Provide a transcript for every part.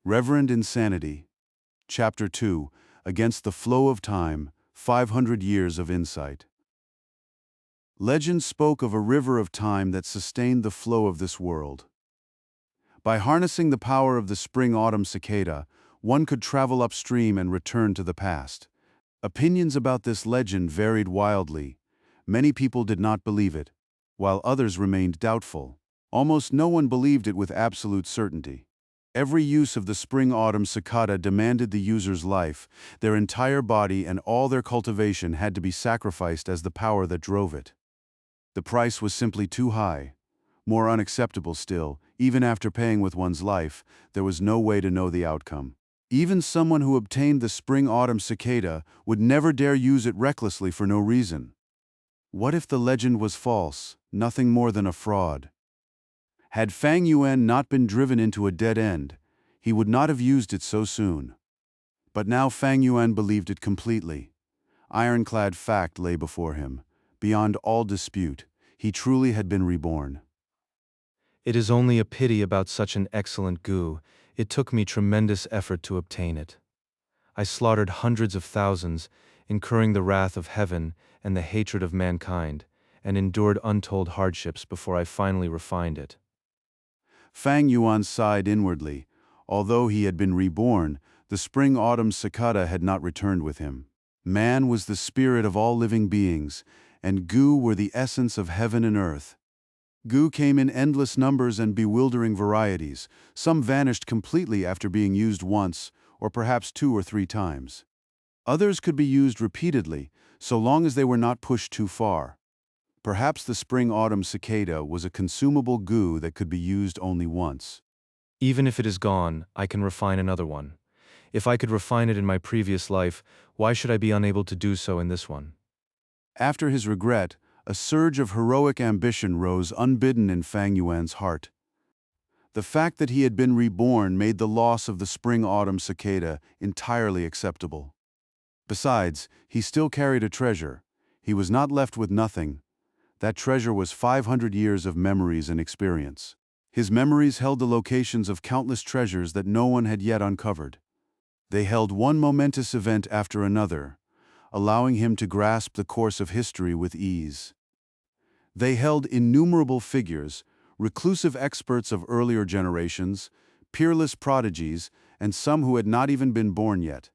Reverend Insanity, Chapter 2, Against the Flow of Time, 500 Years of Insight. Legend spoke of a river of time that sustained the flow of this world. By harnessing the power of the Spring Autumn Cicada, one could travel upstream and return to the past. Opinions about this legend varied wildly. Many people did not believe it, while others remained doubtful. Almost no one believed it with absolute certainty. Every use of the Spring Autumn Cicada demanded the user's life. Their entire body and all their cultivation had to be sacrificed as the power that drove it. The price was simply too high. More unacceptable still, even after paying with one's life, there was no way to know the outcome. Even someone who obtained the Spring Autumn Cicada would never dare use it recklessly for no reason. What if the legend was false, nothing more than a fraud? Had Fang Yuan not been driven into a dead end, he would not have used it so soon. But now Fang Yuan believed it completely. Ironclad fact lay before him. Beyond all dispute, he truly had been reborn. It is only a pity about such an excellent Gu. It took me tremendous effort to obtain it. I slaughtered hundreds of thousands, incurring the wrath of heaven and the hatred of mankind, and endured untold hardships before I finally refined it. Fang Yuan sighed inwardly. Although he had been reborn, the Spring Autumn Cicada had not returned with him. Man was the spirit of all living beings, and Gu were the essence of heaven and earth. Gu came in endless numbers and bewildering varieties. Some vanished completely after being used once, or perhaps 2 or 3 times. Others could be used repeatedly, so long as they were not pushed too far. Perhaps the Spring Autumn Cicada was a consumable Gu that could be used only once. Even if it is gone, I can refine another one. If I could refine it in my previous life, why should I be unable to do so in this one? After his regret, a surge of heroic ambition rose unbidden in Fang Yuan's heart. The fact that he had been reborn made the loss of the Spring Autumn Cicada entirely acceptable. Besides, he still carried a treasure. He was not left with nothing. That treasure was 500 years of memories and experience. His memories held the locations of countless treasures that no one had yet uncovered. They held one momentous event after another, allowing him to grasp the course of history with ease. They held innumerable figures, reclusive experts of earlier generations, peerless prodigies, and some who had not even been born yet.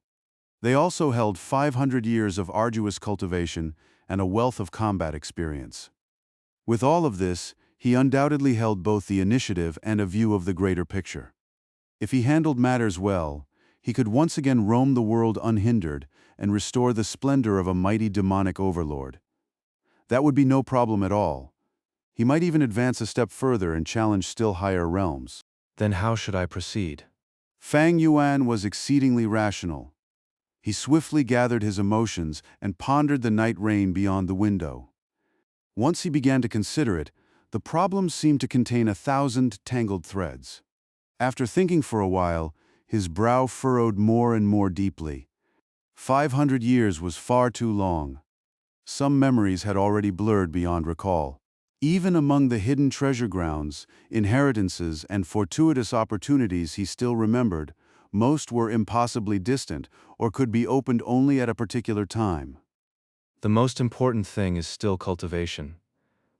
They also held 500 years of arduous cultivation and a wealth of combat experience. With all of this, he undoubtedly held both the initiative and a view of the greater picture. If he handled matters well, he could once again roam the world unhindered and restore the splendor of a mighty demonic overlord. That would be no problem at all. He might even advance a step further and challenge still higher realms. Then how should I proceed? Fang Yuan was exceedingly rational. He swiftly gathered his emotions and pondered the night rain beyond the window. Once he began to consider it, the problem seemed to contain 1,000 tangled threads. After thinking for a while, his brow furrowed more and more deeply. 500 years was far too long. Some memories had already blurred beyond recall. Even among the hidden treasure grounds, inheritances, and fortuitous opportunities he still remembered, most were impossibly distant or could be opened only at a particular time. The most important thing is still cultivation.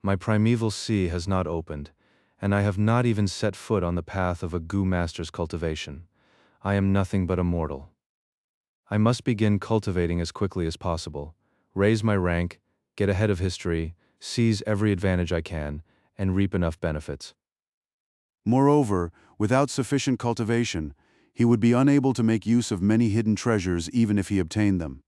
My primeval sea has not opened, and I have not even set foot on the path of a Gu master's cultivation. I am nothing but a mortal. I must begin cultivating as quickly as possible, raise my rank, get ahead of history, seize every advantage I can, and reap enough benefits. Moreover, without sufficient cultivation, he would be unable to make use of many hidden treasures even if he obtained them.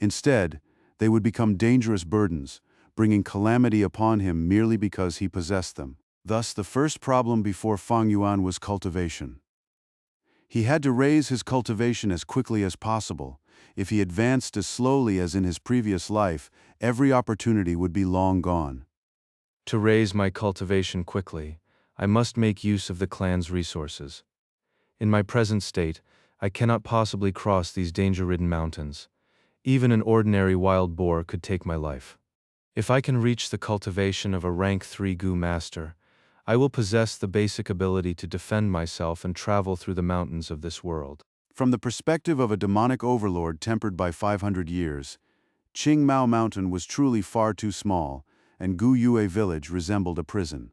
Instead, they would become dangerous burdens, bringing calamity upon him merely because he possessed them. Thus, the first problem before Fang Yuan was cultivation. He had to raise his cultivation as quickly as possible. If he advanced as slowly as in his previous life, every opportunity would be long gone. To raise my cultivation quickly, I must make use of the clan's resources. In my present state, I cannot possibly cross these danger-ridden mountains. Even an ordinary wild boar could take my life. If I can reach the cultivation of a rank 3 Gu master, I will possess the basic ability to defend myself and travel through the mountains of this world. From the perspective of a demonic overlord tempered by 500 years, Qing Mao Mountain was truly far too small, and Gu Yue Village resembled a prison.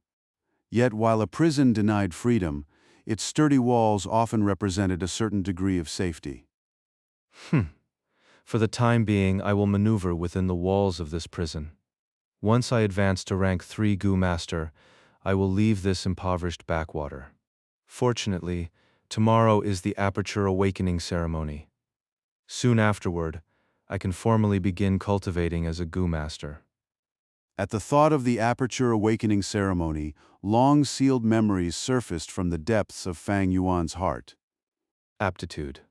Yet while a prison denied freedom, its sturdy walls often represented a certain degree of safety. For the time being, I will maneuver within the walls of this prison. Once I advance to rank 3 Gu Master, I will leave this impoverished backwater. Fortunately, tomorrow is the Aperture Awakening ceremony. Soon afterward, I can formally begin cultivating as a Gu Master. At the thought of the Aperture Awakening ceremony, long-sealed memories surfaced from the depths of Fang Yuan's heart. Aptitude.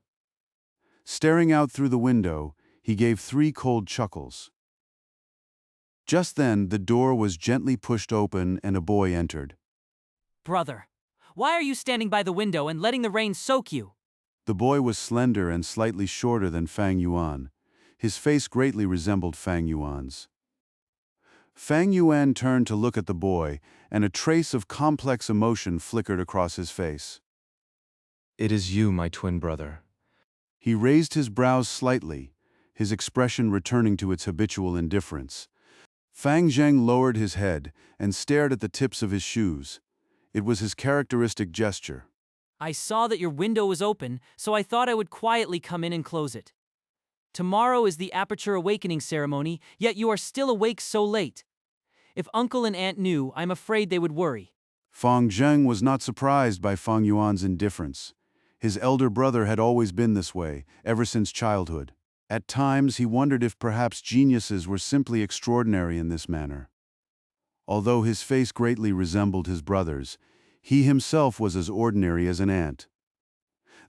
Staring out through the window, he gave 3 cold chuckles. Just then, the door was gently pushed open and a boy entered. Brother, why are you standing by the window and letting the rain soak you? The boy was slender and slightly shorter than Fang Yuan. His face greatly resembled Fang Yuan's. Fang Yuan turned to look at the boy, and a trace of complex emotion flickered across his face. It is you, my twin brother. He raised his brows slightly, his expression returning to its habitual indifference. Fang Zheng lowered his head and stared at the tips of his shoes. It was his characteristic gesture. I saw that your window was open, so I thought I would quietly come in and close it. Tomorrow is the Aperture Awakening ceremony, yet you are still awake so late. If uncle and aunt knew, I'm afraid they would worry. Fang Zheng was not surprised by Fang Yuan's indifference. His elder brother had always been this way, ever since childhood. At times, he wondered if perhaps geniuses were simply extraordinary in this manner. Although his face greatly resembled his brother's, he himself was as ordinary as an ant.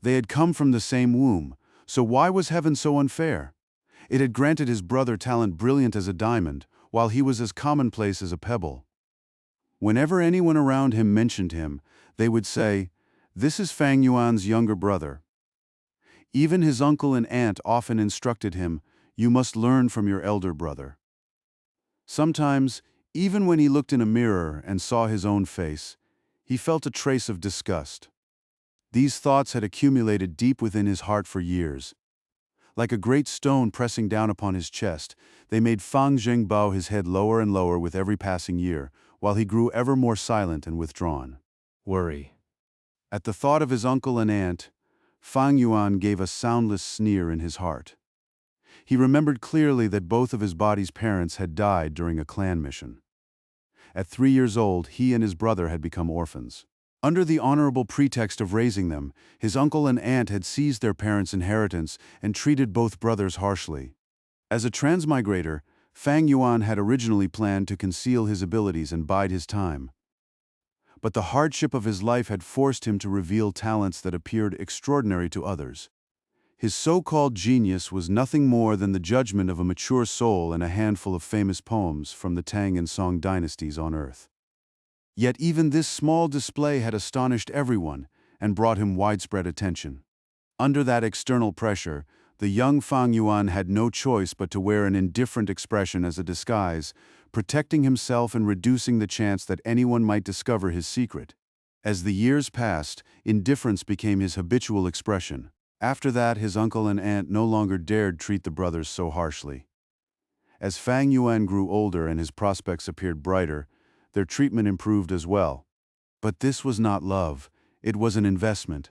They had come from the same womb, so why was heaven so unfair? It had granted his brother talent brilliant as a diamond, while he was as commonplace as a pebble. Whenever anyone around him mentioned him, they would say, "This is Fang Yuan's younger brother." Even his uncle and aunt often instructed him, "You must learn from your elder brother." Sometimes, even when he looked in a mirror and saw his own face, he felt a trace of disgust. These thoughts had accumulated deep within his heart for years. Like a great stone pressing down upon his chest, they made Fang Zheng bow his head lower and lower with every passing year, while he grew ever more silent and withdrawn. Worry. At the thought of his uncle and aunt, Fang Yuan gave a soundless sneer in his heart. He remembered clearly that both of his body's parents had died during a clan mission. At 3 years old, he and his brother had become orphans. Under the honorable pretext of raising them, his uncle and aunt had seized their parents' inheritance and treated both brothers harshly. As a transmigrator, Fang Yuan had originally planned to conceal his abilities and bide his time. But the hardship of his life had forced him to reveal talents that appeared extraordinary to others. His so-called genius was nothing more than the judgment of a mature soul and a handful of famous poems from the Tang and Song dynasties on Earth. Yet even this small display had astonished everyone and brought him widespread attention. Under that external pressure, the young Fang Yuan had no choice but to wear an indifferent expression as a disguise, protecting himself and reducing the chance that anyone might discover his secret. As the years passed, indifference became his habitual expression. After that, his uncle and aunt no longer dared treat the brothers so harshly. As Fang Yuan grew older and his prospects appeared brighter, their treatment improved as well. But this was not love, it was an investment.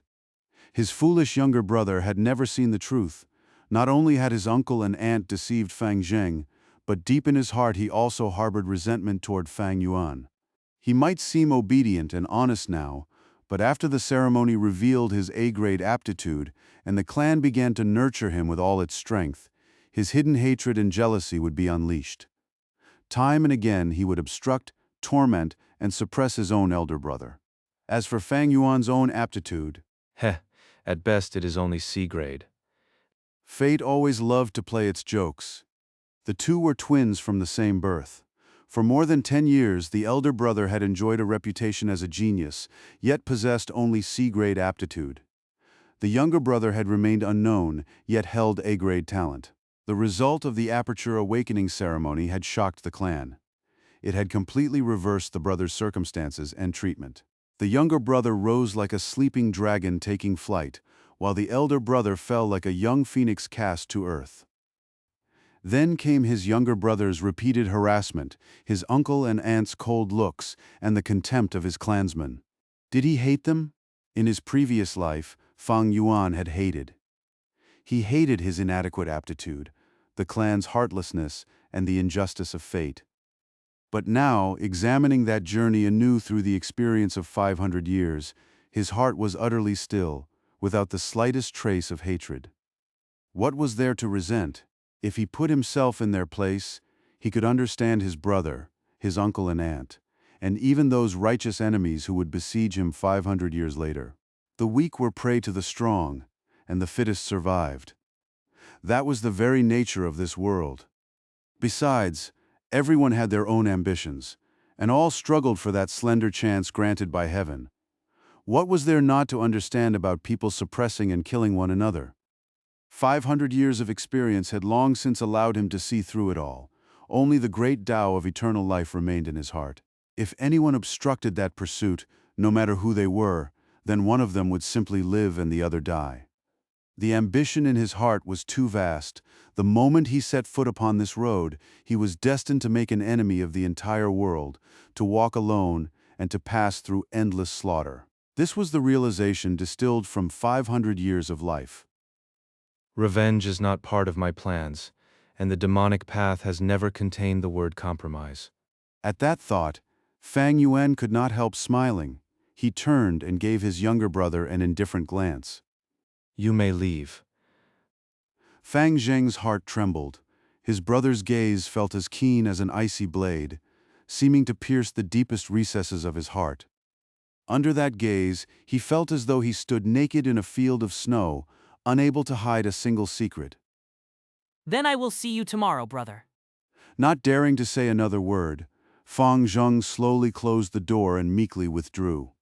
His foolish younger brother had never seen the truth. Not only had his uncle and aunt deceived Fang Zheng, but deep in his heart he also harbored resentment toward Fang Yuan. He might seem obedient and honest now, but after the ceremony revealed his A-grade aptitude and the clan began to nurture him with all its strength, his hidden hatred and jealousy would be unleashed. Time and again he would obstruct, torment, and suppress his own elder brother. As for Fang Yuan's own aptitude, At best it is only C-grade. fate always loved to play its jokes. The two were twins from the same birth. For more than 10 years, the elder brother had enjoyed a reputation as a genius, yet possessed only C-grade aptitude. The younger brother had remained unknown, yet held A-grade talent. The result of the Aperture Awakening ceremony had shocked the clan. It had completely reversed the brother's circumstances and treatment. The younger brother rose like a sleeping dragon taking flight, while the elder brother fell like a young phoenix cast to earth. Then came his younger brother's repeated harassment, his uncle and aunt's cold looks, and the contempt of his clansmen. Did he hate them? In his previous life, Fang Yuan had hated. He hated his inadequate aptitude, the clan's heartlessness, and the injustice of fate. But now, examining that journey anew through the experience of 500 years, his heart was utterly still, without the slightest trace of hatred. What was there to resent? If he put himself in their place, he could understand his brother, his uncle and aunt, and even those righteous enemies who would besiege him 500 years later. The weak were prey to the strong, and the fittest survived. That was the very nature of this world. Besides, everyone had their own ambitions, and all struggled for that slender chance granted by heaven. What was there not to understand about people suppressing and killing one another? 500 years of experience had long since allowed him to see through it all. Only the great Tao of eternal life remained in his heart. If anyone obstructed that pursuit, no matter who they were, then one of them would simply live and the other die. The ambition in his heart was too vast. The moment he set foot upon this road, he was destined to make an enemy of the entire world, to walk alone, and to pass through endless slaughter. This was the realization distilled from 500 years of life. Revenge is not part of my plans, and the demonic path has never contained the word compromise. At that thought, Fang Yuan could not help smiling. He turned and gave his younger brother an indifferent glance. You may leave. Fang Zheng's heart trembled. His brother's gaze felt as keen as an icy blade, seeming to pierce the deepest recesses of his heart. Under that gaze, he felt as though he stood naked in a field of snow, unable to hide a single secret. Then I will see you tomorrow, brother. Not daring to say another word, Fang Zheng slowly closed the door and meekly withdrew.